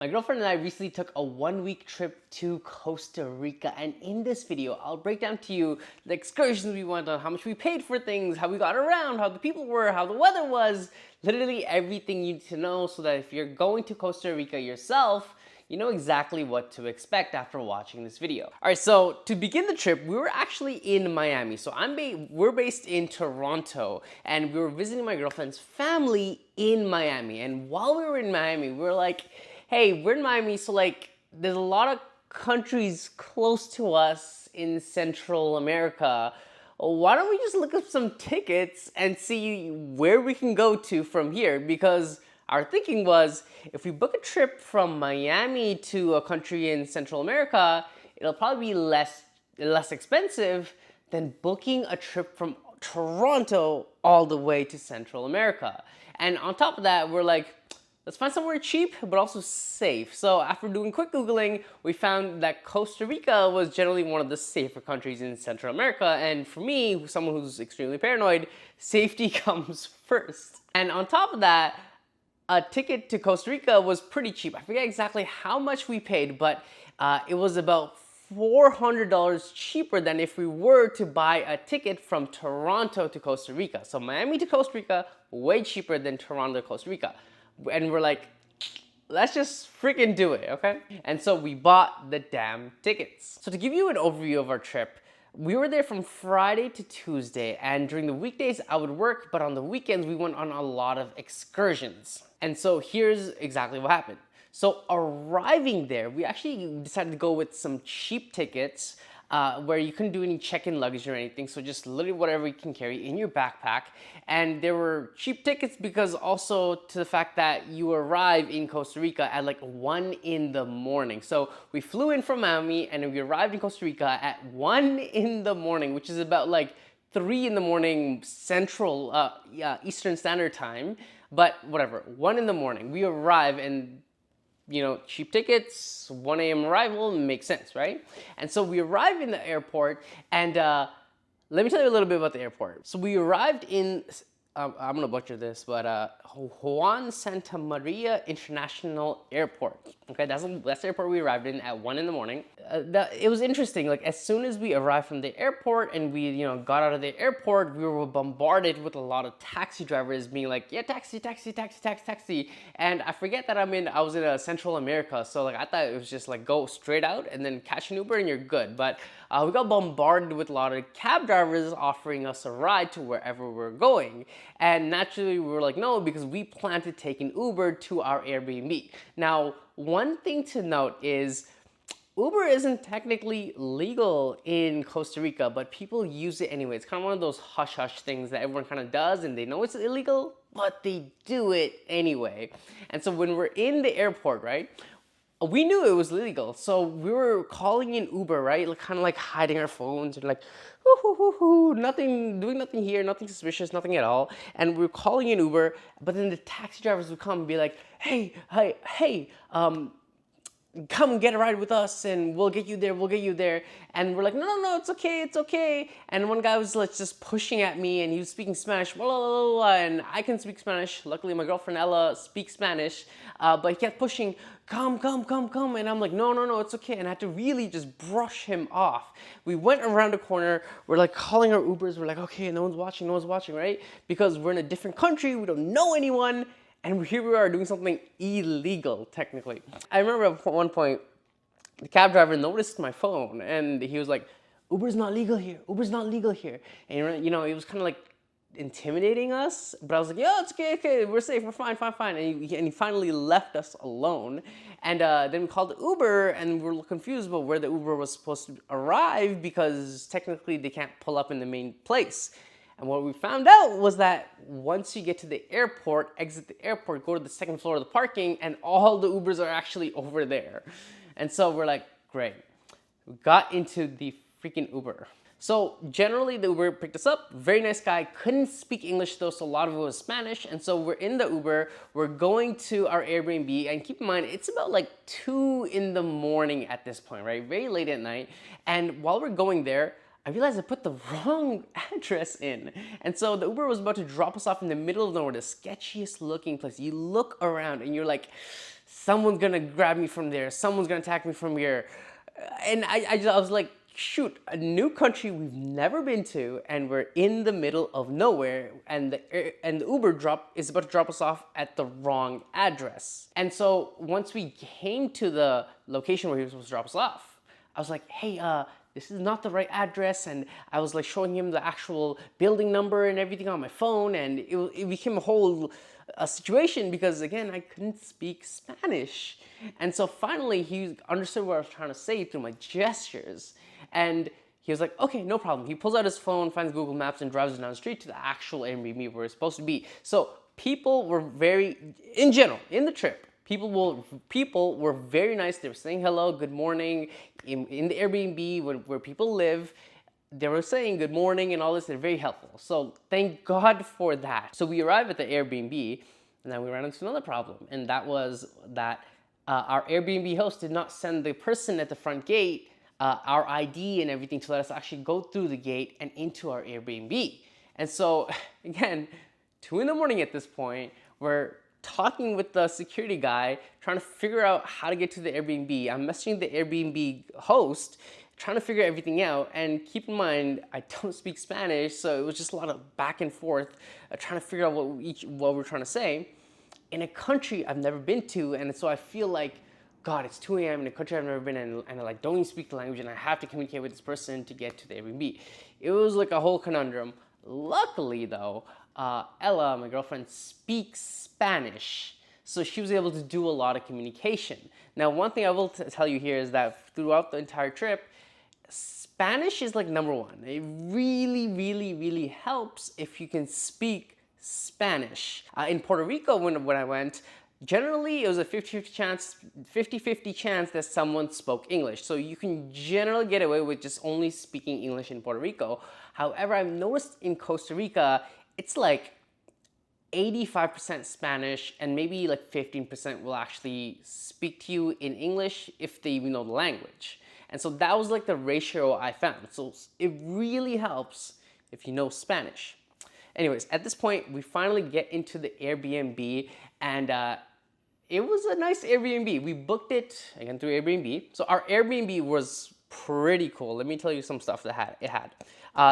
My girlfriend and I recently took a 1-week trip to Costa Rica, and in this video I'll break down to you the excursions we went on, how much we paid for things, how we got around, how the people were, how the weather was, literally everything you need to know so that if you're going to Costa Rica yourself, you know exactly what to expect after watching this video. All right, so to begin the trip, we were actually in Miami. So we're based in Toronto, and we were visiting my girlfriend's family in Miami. And while we were in Miami, we were like, hey, we're in Miami, so like there's a lot of countries close to us in Central America. Why don't we just look up some tickets and see where we can go to from here? Because our thinking was, if we book a trip from Miami to a country in Central America, it'll probably be less expensive than booking a trip from Toronto all the way to Central America. And on top of that, we're like, let's find somewhere cheap, but also safe. So after doing quick Googling, we found that Costa Rica was generally one of the safer countries in Central America. And for me, someone who's extremely paranoid, safety comes first. And on top of that, a ticket to Costa Rica was pretty cheap. I forget exactly how much we paid, but it was about $400 cheaper than if we were to buy a ticket from Toronto to Costa Rica. So Miami to Costa Rica, way cheaper than Toronto to Costa Rica. And we're like, let's just freaking do it, okay? And so we bought the damn tickets. So to give you an overview of our trip, we were there from Friday to Tuesday, and during the weekdays I would work, but on the weekends we went on a lot of excursions. And so here's exactly what happened. So arriving there, we actually decided to go with some cheap tickets where you couldn't do any check-in luggage or anything, so just literally whatever you can carry in your backpack. And there were cheap tickets because also to the fact that you arrive in Costa Rica at like 1 in the morning. So we flew in from Miami and we arrived in Costa Rica at 1 in the morning, which is about like 3 in the morning Central Eastern Standard Time. But whatever, 1 in the morning, we arrive, and you know, cheap tickets, 1 a.m. arrival, makes sense, right? And so we arrived in the airport, and let me tell you a little bit about the airport. So we arrived in, I'm gonna butcher this, but Juan Santa Maria International Airport. Okay, that's the airport we arrived in at 1 in the morning. It was interesting, like as soon as we arrived from the airport and we, you know, got out of the airport, we were bombarded with a lot of taxi drivers being like, yeah, taxi, taxi, taxi, taxi, taxi. And I forget that I was in Central America, so like I thought it was just like go straight out and then catch an Uber and you're good. But we got bombarded with a lot of cab drivers offering us a ride to wherever we're going. And naturally we were like, no, because we plan to take an Uber to our Airbnb. Now, one thing to note is Uber isn't technically legal in Costa Rica, but people use it anyway. It's kind of one of those hush-hush things that everyone kind of does, and they know it's illegal, but they do it anyway. And so when we're in the airport, right, we knew it was illegal, so we were calling in Uber, right? Like, kind of like hiding our phones and like, nothing, doing nothing here, nothing suspicious, nothing at all. And we were calling in Uber, but then the taxi drivers would come and be like, hey, come get a ride with us and we'll get you there. And we're like, no, it's okay. And one guy was like just pushing at me and he was speaking Spanish, blah, blah, blah, blah, and I can speak Spanish. Luckily, my girlfriend Ella speaks Spanish, but he kept pushing, come. And I'm like, no, it's okay. And I had to really just brush him off. We went around the corner. We're like calling our Ubers. We're like, okay, no one's watching, right? Because we're in a different country. We don't know anyone. And here we are doing something illegal, technically. I remember at one point, the cab driver noticed my phone and he was like, Uber's not legal here. And you know, he was kind of like intimidating us, but I was like, yeah, it's okay, we're safe, we're fine. And he finally left us alone. And then we called the Uber and we were confused about where the Uber was supposed to arrive because technically they can't pull up in the main place. And what we found out was that once you get to the airport, exit the airport, go to the second floor of the parking, and all the Ubers are actually over there. And so we're like, great. We got into the freaking Uber. So generally the Uber picked us up, very nice guy, couldn't speak English though, so a lot of it was Spanish. And so we're in the Uber, we're going to our Airbnb, and keep in mind, it's about like 2 in the morning at this point, right? Very late at night. And while we're going there, I realized I put the wrong address in. And so the Uber was about to drop us off in the middle of nowhere, the sketchiest looking place. You look around and you're like, someone's gonna grab me from there, someone's gonna attack me from here. And I was like, shoot, a new country we've never been to, and we're in the middle of nowhere, and the Uber is about to drop us off at the wrong address. And so once we came to the location where he was supposed to drop us off, I was like, hey, this is not the right address. And I was like showing him the actual building number and everything on my phone, and it became a whole situation because, again, I couldn't speak Spanish. And so finally he understood what I was trying to say through my gestures. And he was like, okay, no problem. He pulls out his phone, finds Google Maps, and drives us down the street to the actual Airbnb where we're supposed to be. So people were in general, in the trip, people were very nice. They were saying hello, good morning. In the Airbnb where people live, they were saying good morning and all this. They're very helpful. So thank God for that. So we arrived at the Airbnb, and then we ran into another problem. And that was that our Airbnb host did not send the person at the front gate our ID and everything to let us actually go through the gate and into our Airbnb. And so, again, 2 in the morning at this point, we're talking with the security guy, trying to figure out how to get to the Airbnb. I'm messaging the Airbnb host, trying to figure everything out. And keep in mind, I don't speak Spanish, so it was just a lot of back and forth, trying to figure out what we're trying to say in a country I've never been to. And so I feel like, God, it's 2 a.m. in a country I've never been in, and I like don't even speak the language, and I have to communicate with this person to get to the Airbnb. It was like a whole conundrum. Luckily, though, Ella, my girlfriend, speaks Spanish, so she was able to do a lot of communication. Now, one thing I will tell you here is that throughout the entire trip, Spanish is like number one. It really, really, really helps if you can speak Spanish. In Puerto Rico, when I went, generally, it was a 50-50 chance that someone spoke English. So you can generally get away with just only speaking English in Puerto Rico. However, I've noticed in Costa Rica, it's like 85% Spanish, and maybe like 15% will actually speak to you in English if they even know the language. And so that was like the ratio I found. So it really helps if you know Spanish. Anyways, at this point, we finally get into the Airbnb, and it was a nice Airbnb. We booked it, again, through Airbnb. So our Airbnb was pretty cool. Let me tell you some stuff that it had.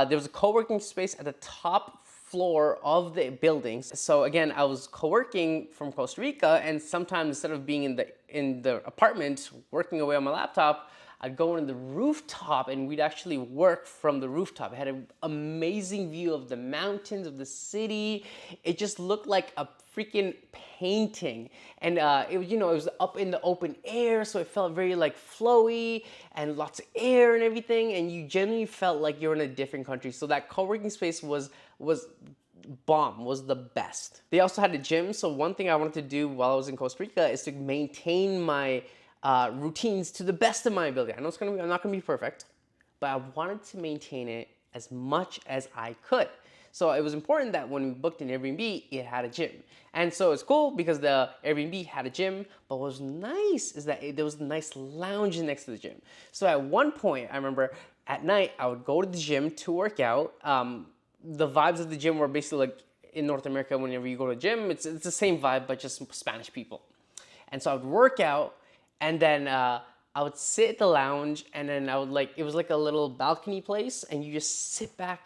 There was a co-working space at the top floor of the buildings. So again, I was co-working from Costa Rica, and sometimes instead of being in the apartment working away on my laptop, I'd go on the rooftop and we'd actually work from the rooftop. It had an amazing view of the mountains, of the city. It just looked like a freaking painting. And it was up in the open air, so it felt very like flowy and lots of air and everything. And you genuinely felt like you're in a different country. So that co-working space was the best. They also had a gym. So one thing I wanted to do while I was in Costa Rica is to maintain my routines to the best of my ability. I know I'm not gonna be perfect, but I wanted to maintain it as much as I could. So it was important that when we booked an Airbnb, it had a gym. And so it's cool because the Airbnb had a gym, but what was nice is that there was a nice lounge next to the gym. So at one point, I remember at night, I would go to the gym to work out. The vibes of the gym were basically like in North America, whenever you go to a gym, it's the same vibe, but just Spanish people. And so I would work out, and then I would sit at the lounge, and then it was like a little balcony place, and you just sit back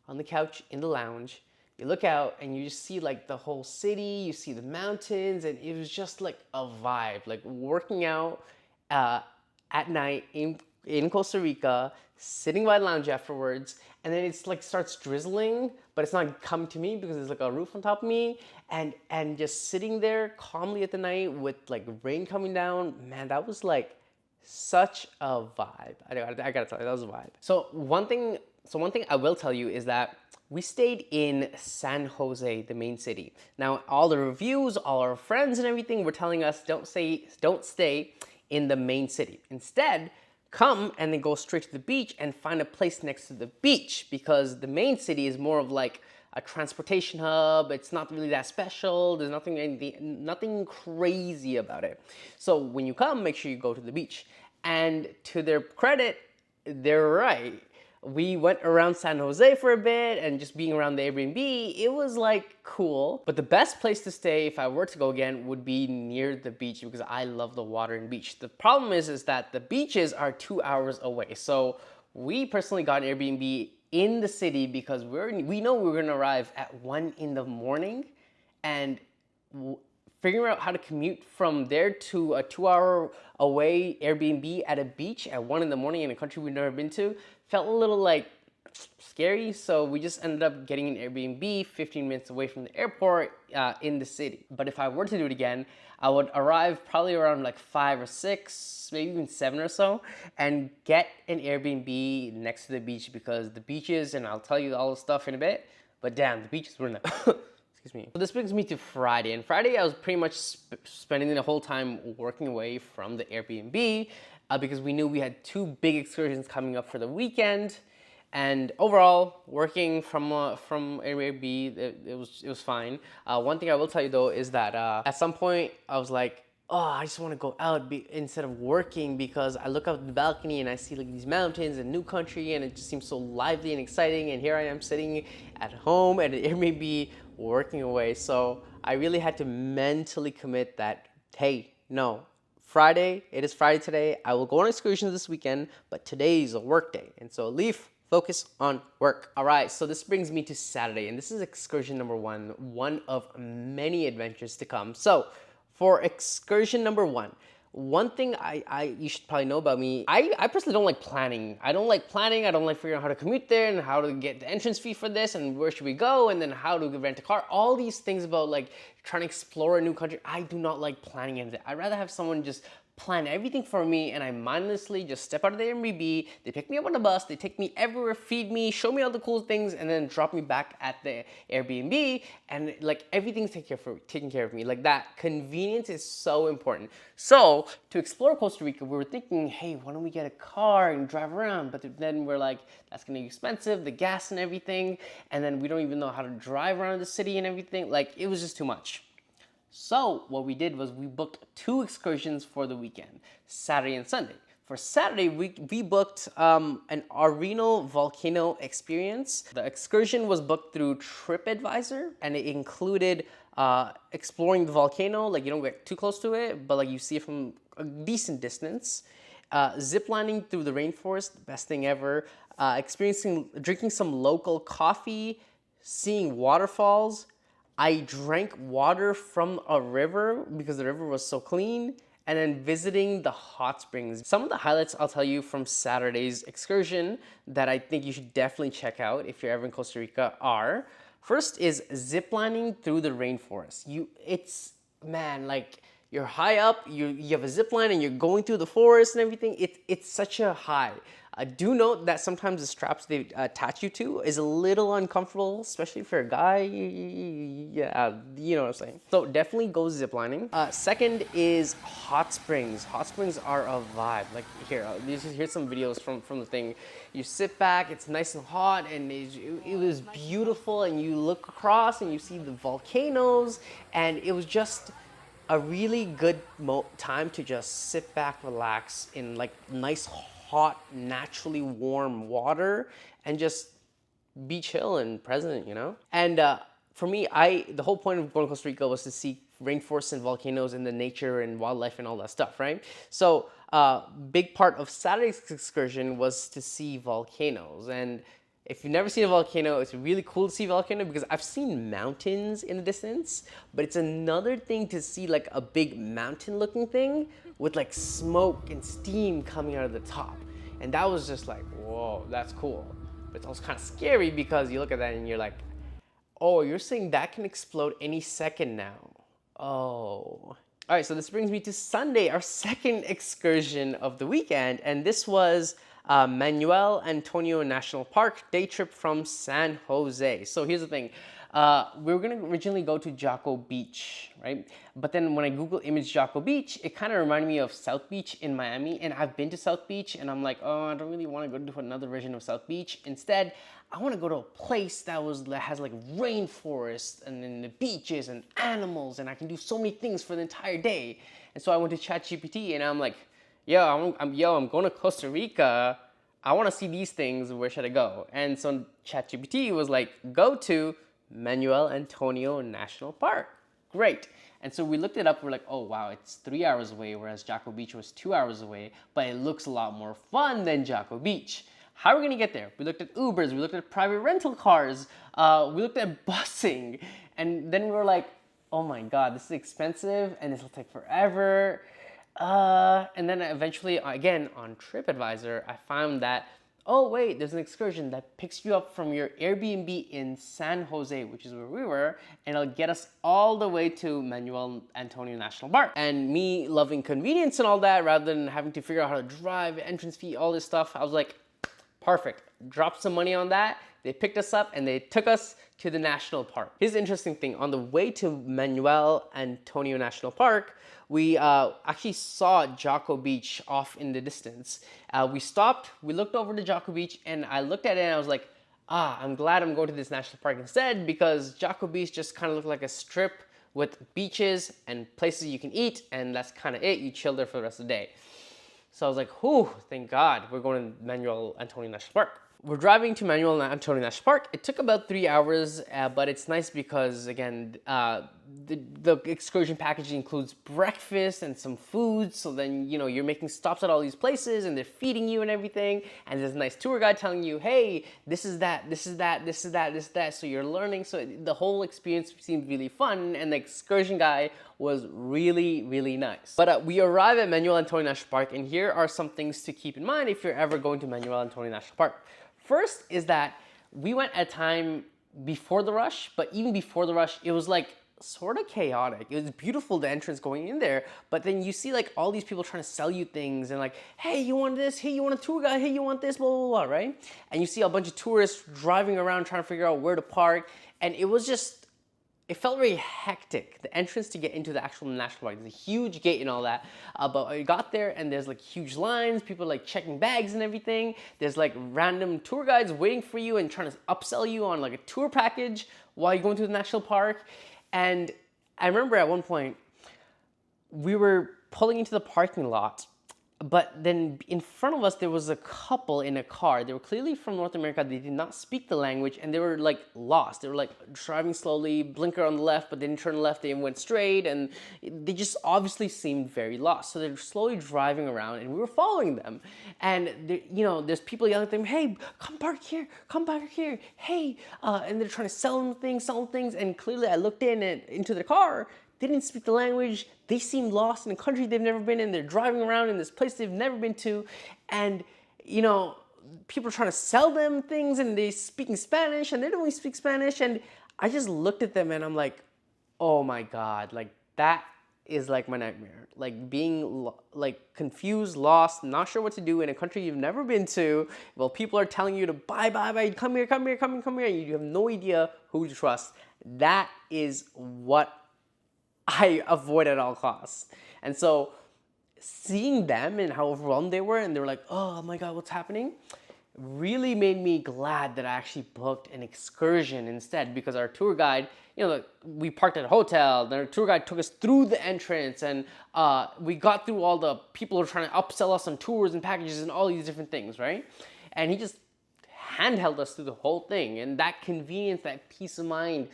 on the couch in the lounge, you look out, and you just see like the whole city, you see the mountains, and it was just like a vibe, like working out at night in Costa Rica, sitting by the lounge afterwards, and then it's like starts drizzling, but it's not coming to me because there's like a roof on top of me, and just sitting there calmly at the night with like rain coming down, man, that was like such a vibe. I gotta tell you, that was a vibe. So one thing I will tell you is that we stayed in San Jose, the main city. Now, all the reviews, all our friends and everything were telling us don't stay in the main city. Instead, come and then go straight to the beach and find a place next to the beach, because the main city is more of like a transportation hub. It's not really that special. There's nothing crazy about it. So when you come, make sure you go to the beach. And to their credit, they're right. We went around San Jose for a bit and just being around the Airbnb, it was like cool. But the best place to stay if I were to go again would be near the beach because I love the water and beach. The problem is that the beaches are 2 hours away. So we personally got an Airbnb in the city because we know we're gonna arrive at 1 in the morning, and figuring out how to commute from there to a 2 hour away Airbnb at a beach at 1 in the morning in a country we've never been to felt a little like scary. So we just ended up getting an Airbnb 15 minutes away from the airport in the city. But if I were to do it again, I would arrive probably around like 5 or 6, maybe even 7 or so, and get an Airbnb next to the beach because the beaches, and I'll tell you all the stuff in a bit, but damn, the beaches were nice. Excuse me. So this brings me to Friday, and Friday I was pretty much spending the whole time working away from the Airbnb because we knew we had 2 big excursions coming up for the weekend. And overall, working from Airbnb, it was fine. One thing I will tell you though is that at some point I was like, oh, I just want to go out instead of working, because I look out the balcony and I see like these mountains and new country, and it just seems so lively and exciting. And here I am sitting at home at an Airbnb working away. So I really had to mentally commit that, hey, no, Friday, it is Friday today. I will go on excursions this weekend, but today's a work day. And so leave. Focus on work. All right, so this brings me to Saturday, and this is excursion number 1, one of many adventures to come. So for excursion number 1, one thing you should probably know about me, I personally don't like planning. I don't like planning. I don't like figuring out how to commute there and how to get the entrance fee for this and where should we go and then how to rent a car. All these things about like trying to explore a new country. I do not like planning anything. I'd rather have someone just plan everything for me, and I mindlessly just step out of the Airbnb, they pick me up on the bus, they take me everywhere, feed me, show me all the cool things, and then drop me back at the Airbnb, and like everything's taken care of me. Like that convenience is so important. So to explore Costa Rica, we were thinking, hey, why don't we get a car and drive around? But then we're like, that's gonna be expensive, the gas and everything, and then we don't even know how to drive around the city and everything. Like it was just too much. So what we did was we booked 2 excursions for the weekend, Saturday and Sunday. For Saturday, we booked an Arenal Volcano experience. The excursion was booked through TripAdvisor, and it included exploring the volcano. Like you don't get too close to it, but like you see it from a decent distance. Ziplining through the rainforest, best thing ever. Drinking some local coffee, seeing waterfalls. I drank water from a river because the river was so clean, and then visiting the hot springs. Some of the highlights I'll tell you from Saturday's excursion that I think you should definitely check out if you're ever in Costa Rica are, first is ziplining through the rainforest. Like you're high up, you have a zip line and you're going through the forest and everything. It's such a high. Do note that sometimes the straps they attach you to is a little uncomfortable, especially if you're a guy. Yeah, you know what I'm saying. So definitely go ziplining. Second is hot springs. Hot springs are a vibe. Like here's some videos from the thing. You sit back, it's nice and hot, and it was beautiful, and you look across and you see the volcanoes, and it was just a really good time to just sit back, relax in like nice hot, naturally warm water and just be chill and present, you know? And for me, the whole point of going to Costa Rica was to see rainforests and volcanoes and the nature and wildlife and all that stuff, right? So big part of Saturday's excursion was to see volcanoes. And if you've never seen a volcano, it's really cool to see a volcano because I've seen mountains in the distance, but it's another thing to see like a big mountain looking thing with like smoke and steam coming out of the top. And that was just like, whoa, that's cool. But it's also kind of scary because you look at that and you're like, oh, you're saying that can explode any second now. Oh. All right, so this brings me to Sunday, our second excursion of the weekend. And this was Manuel Antonio National Park, day trip from San Jose. So here's the thing. We were gonna originally go to Jaco Beach, right? But then when I Google image Jaco Beach, it kind of reminded me of South Beach in Miami. And I've been to South Beach and I'm like, oh, I don't really want to go to another version of South Beach. Instead, I want to go to a place that has like rainforest and then the beaches and animals, and I can do so many things for the entire day. And so I went to ChatGPT and I'm like, I'm going to Costa Rica. I want to see these things, where should I go? And so ChatGPT was like, go to Manuel Antonio National Park. Great. And so we looked it up. We're like, oh, wow, it's 3 hours away, whereas Jaco Beach was 2 hours away, but it looks a lot more fun than Jaco Beach. How are we going to get there? We looked at Ubers. We looked at private rental cars. We looked at busing. And then we were like, oh my God, this is expensive and this will take forever. And then eventually, again, on TripAdvisor, I found that, oh wait, there's an excursion that picks you up from your Airbnb in San Jose, which is where we were, and it'll get us all the way to Manuel Antonio National Park. And me loving convenience and all that, rather than having to figure out how to drive, entrance fee, all this stuff, I was like, perfect. Dropped some money on that. They picked us up and they took us to the national park. Here's the interesting thing. On the way to Manuel Antonio National Park, we actually saw Jaco Beach off in the distance. We stopped, we looked over to Jaco Beach, and I looked at it and I was like, I'm glad I'm going to this national park instead, because Jaco Beach just kind of looked like a strip with beaches and places you can eat, and that's kind of it. You chill there for the rest of the day. So I was like, whew, thank God we're going to Manuel Antonio National Park. We're driving to Manuel Antonio National Park. It took about 3 hours, but it's nice because, again, the excursion package includes breakfast and some food. So then, you know, you're making stops at all these places and they're feeding you and everything. And there's a nice tour guide telling you, hey, this is that, this is that, this is that, this is that. So you're learning. So the whole experience seemed really fun. And the excursion guy was really, really nice. But we arrive at Manuel Antonio National Park, and here are some things to keep in mind if you're ever going to Manuel Antonio National Park. First is that we went at a time before the rush, but even before the rush, it was like sort of chaotic. It was beautiful, the entrance going in there, but then you see like all these people trying to sell you things and like, hey, you want this? Hey, you want a tour guide? Hey, you want this? Blah, blah, blah, right? And you see a bunch of tourists driving around trying to figure out where to park. And it was just, it felt very hectic. The entrance to get into the actual national park, there's a huge gate and all that. But I got there and there's like huge lines, people like checking bags and everything. There's like random tour guides waiting for you and trying to upsell you on like a tour package while you're going to the national park. And I remember at one point, we were pulling into the parking lot, but then in front of us, there was a couple in a car. They were clearly from North America. They did not speak the language, and they were like lost. They were like driving slowly, blinker on the left, but they didn't turn left, they went straight, and they just obviously seemed very lost. So they're slowly driving around, and we were following them. And you know, there's people yelling at them, hey, come park here, hey, and they're trying to sell them things, and clearly I looked into the car. They didn't speak the language. They seemed lost in a country they've never been in. They're driving around in this place they've never been to. And, you know, people are trying to sell them things and they're speaking Spanish and they don't really speak Spanish. And I just looked at them and I'm like, oh my God, like that is like my nightmare. Like being like confused, lost, not sure what to do in a country you've never been to. Well, people are telling you to bye, come here. And you have no idea who to trust. That is what I avoid at all costs. And so seeing them and how overwhelmed they were, and they were like, oh my God, what's happening? Really made me glad that I actually booked an excursion instead, because our tour guide, you know, we parked at a hotel, then our tour guide took us through the entrance, and we got through all the people who are trying to upsell us on tours and packages and all these different things, right? And he just handheld us through the whole thing. And that convenience, that peace of mind,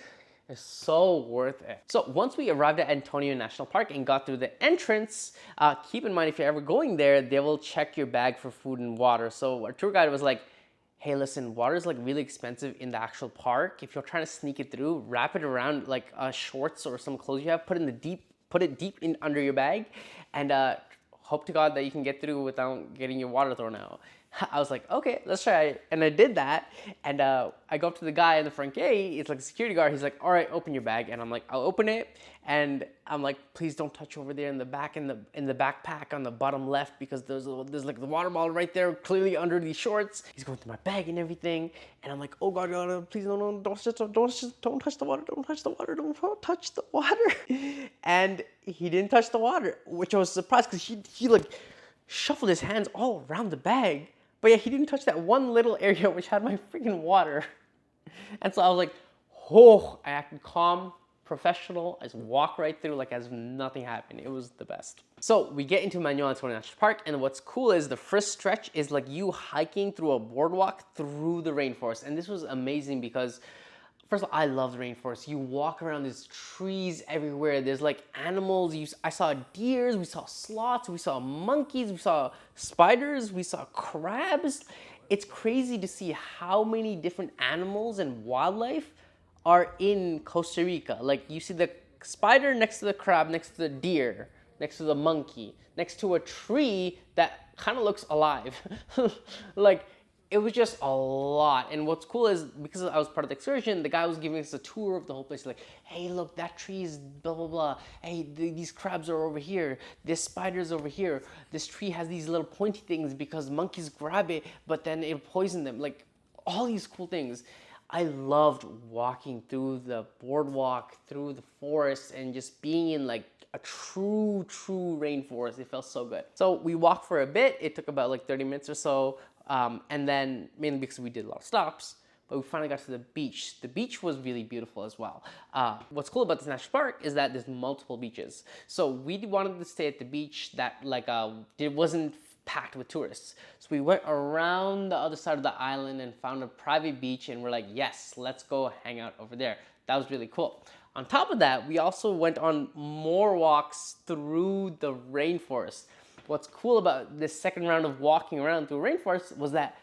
is so worth it. So once we arrived at Antonio National Park and got through the entrance, keep in mind if you're ever going there, they will check your bag for food and water. So our tour guide was like, hey, listen, water is like really expensive in the actual park. If you're trying to sneak it through, wrap it around like shorts or some clothes you have, put it deep in under your bag, and hope to God that you can get through without getting your water thrown out. I was like, okay, let's try it. And I did that. And I go up to the guy in the front gate. It's like a security guard. He's like, all right, open your bag. And I'm like, I'll open it. And I'm like, please don't touch over there in the back, in the backpack on the bottom left, because there's like the water bottle right there, clearly under these shorts. He's going through my bag and everything. And I'm like, oh God, please don't touch the water. Don't touch the water. And he didn't touch the water, which I was surprised because he like shuffled his hands all around the bag. But yeah, he didn't touch that one little area which had my freaking water. And so I was like, oh, I acted calm. professional. I just walk right through like as nothing happened. It was the best. So we get into Manuel National Park, and what's cool is the first stretch is like you hiking through a boardwalk through the rainforest. And this was amazing because first of all, I love the rainforest. You walk around, there's trees everywhere. There's like animals. I saw deers, we saw sloths, we saw monkeys, we saw spiders, we saw crabs. It's crazy to see how many different animals and wildlife are in Costa Rica. Like you see the spider next to the crab, next to the deer, next to the monkey, next to a tree that kind of looks alive. Like it was just a lot. And what's cool is because I was part of the excursion, the guy was giving us a tour of the whole place. Like, hey, look, that tree is blah, blah, blah. Hey, these crabs are over here. This spider's over here. This tree has these little pointy things because monkeys grab it, but then it'll poison them. Like all these cool things. I loved walking through the boardwalk, through the forest, and just being in like a true rainforest. It felt so good. So we walked for a bit. It took about like 30 minutes or so. And then mainly because we did a lot of stops, but we finally got to the beach. The beach was really beautiful as well. What's cool about this national park is that there's multiple beaches. So we wanted to stay at the beach that like it wasn't packed with tourists. So we went around the other side of the island and found a private beach, and we're like, yes, let's go hang out over there. That was really cool. On top of that, we also went on more walks through the rainforest. What's cool about this second round of walking around through rainforest was that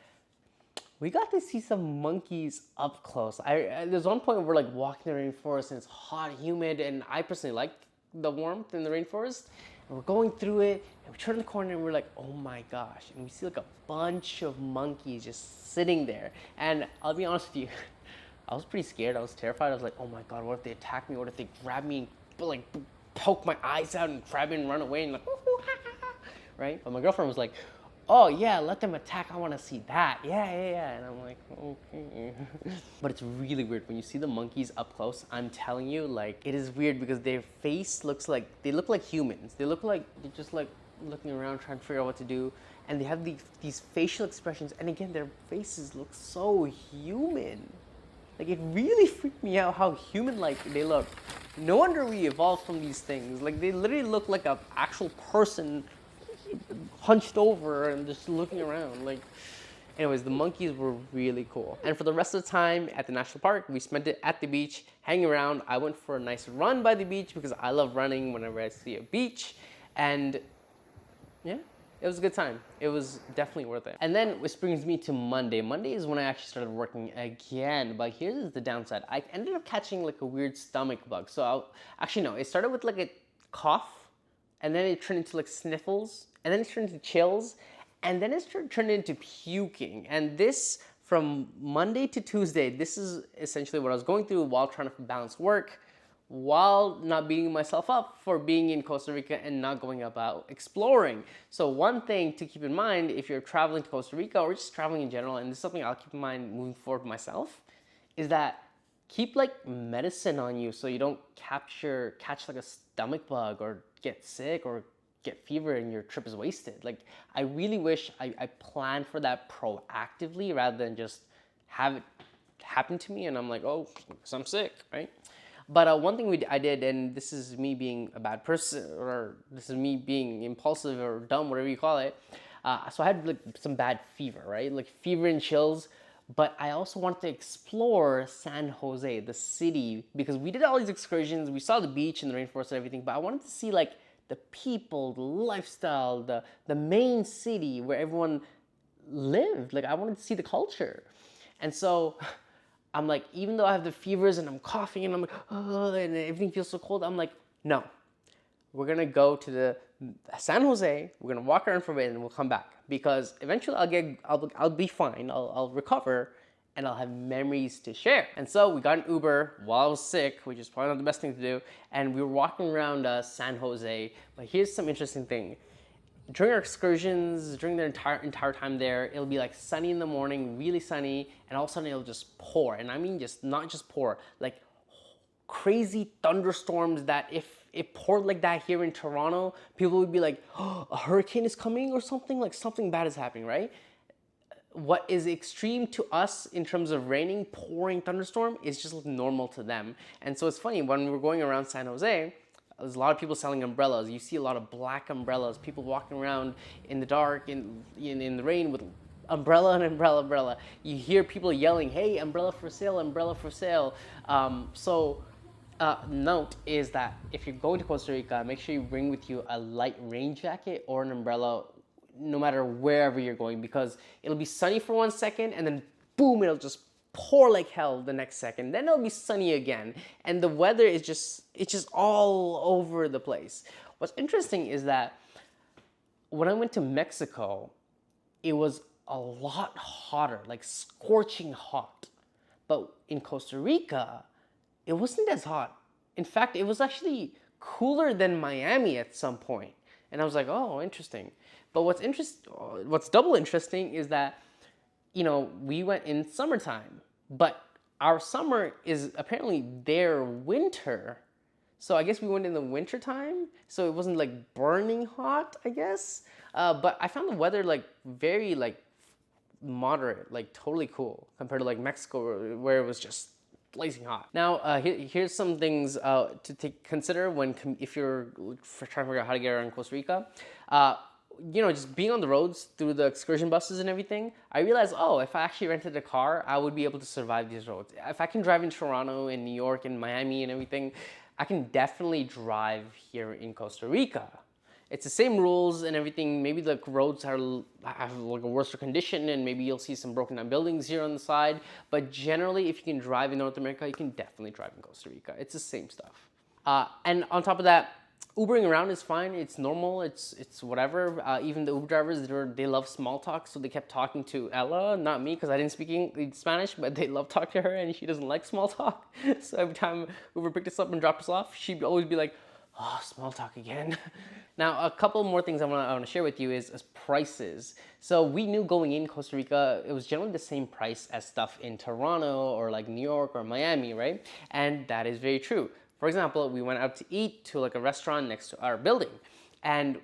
we got to see some monkeys up close. There's one point where we're like walking the rainforest and it's hot, humid, and I personally like the warmth in the rainforest. And we're going through it, and we turn the corner and we're like, oh my gosh. And we see like a bunch of monkeys just sitting there. And I'll be honest with you, I was pretty scared. I was terrified. I was like, oh my God, what if they attack me? What if they grab me and like poke my eyes out and grab me and run away and like, right? But my girlfriend was like, oh yeah, let them attack. I want to see that. Yeah. And I'm like, okay. But it's really weird when you see the monkeys up close. I'm telling you, like, it is weird because their face looks like, they look like humans. They look like they're just like looking around trying to figure out what to do. And they have these facial expressions. And again, their faces look so human. Like, it really freaked me out how human-like they look. No wonder we evolved from these things. Like, they literally look like an actual person hunched over and just looking around. Like, anyways, the monkeys were really cool. And for the rest of the time at the national park, we spent it at the beach, hanging around. I went for a nice run by the beach because I love running whenever I see a beach. And yeah, it was a good time. It was definitely worth it. And then which brings me to Monday. Monday is when I actually started working again. But here's the downside. I ended up catching like a weird stomach bug. So actually no, it started with like a cough, and then it turned into like sniffles, and then it turned into chills, and then it turned into puking. And this, from Monday to Tuesday, this is essentially what I was going through while trying to balance work, while not beating myself up for being in Costa Rica and not going about exploring. So one thing to keep in mind if you're traveling to Costa Rica or just traveling in general, and this is something I'll keep in mind moving forward myself, is that keep like medicine on you so you don't catch like a stomach bug or get sick or get fever and your trip is wasted. Like, I really wish I planned for that proactively rather than just have it happen to me and I'm like, oh, because I'm sick, right? But one thing I did, and this is me being a bad person, or this is me being impulsive or dumb, whatever you call it. So I had like some bad fever, right? Like fever and chills. But I also wanted to explore San Jose, the city, because we did all these excursions. We saw the beach and the rainforest and everything, but I wanted to see like the people, the lifestyle, the main city where everyone lived. Like, I wanted to see the culture. And so I'm like, even though I have the fevers and I'm coughing and I'm like, oh, and everything feels so cold, I'm like, no, we're gonna go to the San Jose, we're gonna walk around for a bit and we'll come back. Because eventually I'll be fine, I'll recover, and I'll have memories to share. And so we got an Uber while I was sick, which is probably not the best thing to do, and we were walking around San Jose. But here's some interesting thing. During our excursions, during the entire time there, it'll be like sunny in the morning, really sunny, and all of a sudden it'll just pour. And I mean just not just pour, like crazy thunderstorms that if it poured like that here in Toronto, people would be like, oh, a hurricane is coming or something, like something bad is happening, right? what is extreme to us in terms of raining, pouring, thunderstorm is just normal to them. And so it's funny, when we were going around San Jose, there's a lot of people selling umbrellas. You see a lot of black umbrellas, people walking around in the dark, in the rain with umbrella and umbrella. You hear people yelling, hey, umbrella for sale, umbrella for sale. Note is that if you're going to Costa Rica, make sure you bring with you a light rain jacket or an umbrella no matter wherever you're going, because it'll be sunny for 1 second and then boom, it'll just pour like hell the next second. Then it'll be sunny again. And the weather is it's just all over the place. What's interesting is that when I went to Mexico, it was a lot hotter, like scorching hot. But in Costa Rica, it wasn't as hot. In fact, it was actually cooler than Miami at some point. And I was like, oh, interesting. But what's double interesting is that, we went in summertime, but our summer is apparently their winter. So I guess we went in the winter time, so it wasn't like burning hot, I guess. But I found the weather like very like moderate, like totally cool compared to like Mexico where it was just blazing hot. Now, here's some things to consider if you're trying to figure out how to get around Costa Rica. Just being on the roads through the excursion buses and everything, I realized, if I actually rented a car, I would be able to survive these roads. If I can drive in Toronto and New York and Miami and everything, I can definitely drive here in Costa Rica. It's the same rules and everything. Maybe the roads have like a worse condition and maybe you'll see some broken down buildings here on the side. But generally, if you can drive in North America, you can definitely drive in Costa Rica. It's the same stuff. And on top of that, Ubering around is fine. It's normal. It's whatever. Even the Uber drivers, they love small talk, so they kept talking to Ella, not me, because I didn't speak Spanish, but they love talking to her, and she doesn't like small talk. So every time Uber picked us up and dropped us off, she'd always be like, "Oh, small talk again." Now, a couple more things I want to share with you is prices. So we knew going in Costa Rica, it was generally the same price as stuff in Toronto or like New York or Miami, right? And that is very true. For example, we went out to eat to like a restaurant next to our building, and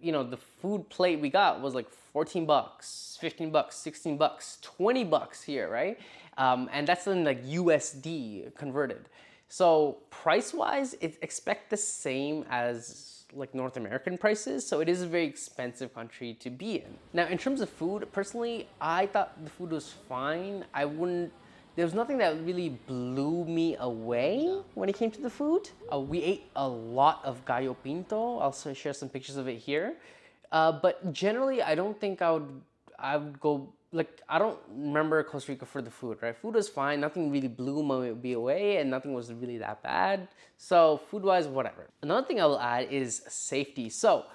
the food plate we got was like 14 bucks, 15 bucks, 16 bucks, 20 bucks here, right? And that's in like USD converted. So price-wise, expect the same as like North American prices. So it is a very expensive country to be in. Now, in terms of food, personally, I thought the food was fine. There was nothing that really blew me away when it came to the food. We ate a lot of gallo pinto. I'll share some pictures of it here. But generally, I don't think I would go, like, I don't remember Costa Rica for the food, right? Food was fine. Nothing really blew me away and nothing was really that bad. So food-wise, whatever. Another thing I will add is safety. So,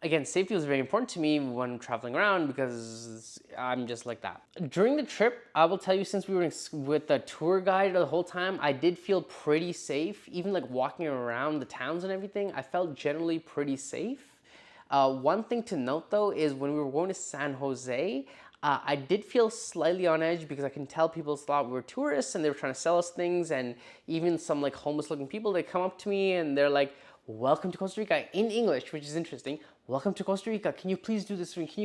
again, safety was very important to me when traveling around because I'm just like that. During the trip, I will tell you, since we were with the tour guide the whole time, I did feel pretty safe. Even like walking around the towns and everything, I felt generally pretty safe. One thing to note though is when we were going to San Jose, I did feel slightly on edge because I can tell people thought we were tourists and they were trying to sell us things, and even some like homeless looking people, they come up to me and they're like, "Welcome to Costa Rica," in English, which is interesting. "Welcome to Costa Rica. Can you please do this for me? Can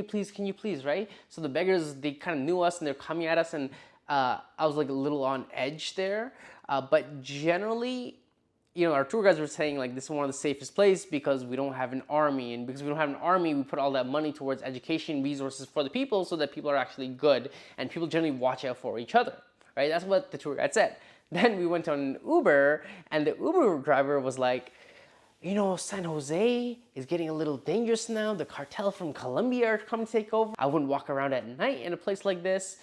you please, right?" So the beggars, they kind of knew us and they're coming at us, and I was like a little on edge there. But generally, our tour guides were saying like this is one of the safest places because we don't have an army, and because we don't have an army, we put all that money towards education resources for the people so that people are actually good and people generally watch out for each other, right? That's what the tour guide said. Then we went on Uber, and the Uber driver was like, San Jose is getting a little dangerous now. The cartel from Colombia are coming to take over. I wouldn't walk around at night in a place like this.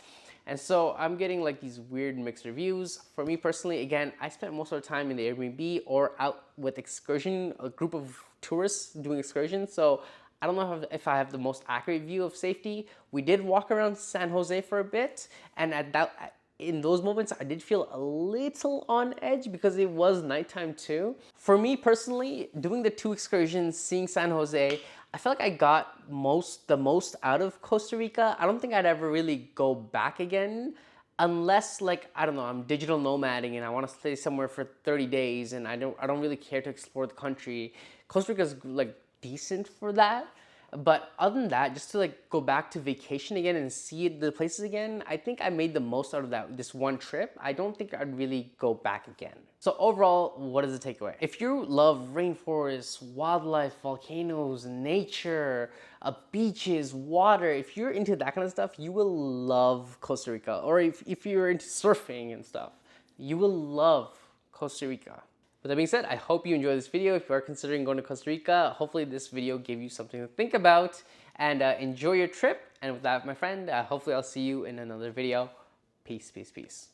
And so I'm getting like these weird mixed reviews. For me personally, again, I spent most of the time in the Airbnb or out with Excursion, a group of tourists doing excursions. So I don't know if I have the most accurate view of safety. We did walk around San Jose for a bit, and in those moments, I did feel a little on edge because it was nighttime too. For me personally, doing the 2 excursions, seeing San Jose, I felt like I got the most out of Costa Rica. I don't think I'd ever really go back again unless, like, I don't know, I'm digital nomading and I want to stay somewhere for 30 days and I don't really care to explore the country. Costa Rica's like decent for that. But other than that, just to like go back to vacation again and see the places again, I think I made the most out of this one trip. I don't think I'd really go back again. So overall, what is the takeaway? If you love rainforests, wildlife, volcanoes, nature, beaches, water, if you're into that kind of stuff, you will love Costa Rica. Or if you're into surfing and stuff, you will love Costa Rica. With that being said, I hope you enjoyed this video. If you are considering going to Costa Rica, hopefully this video gave you something to think about, and enjoy your trip. And with that, my friend, hopefully I'll see you in another video. Peace, peace, peace.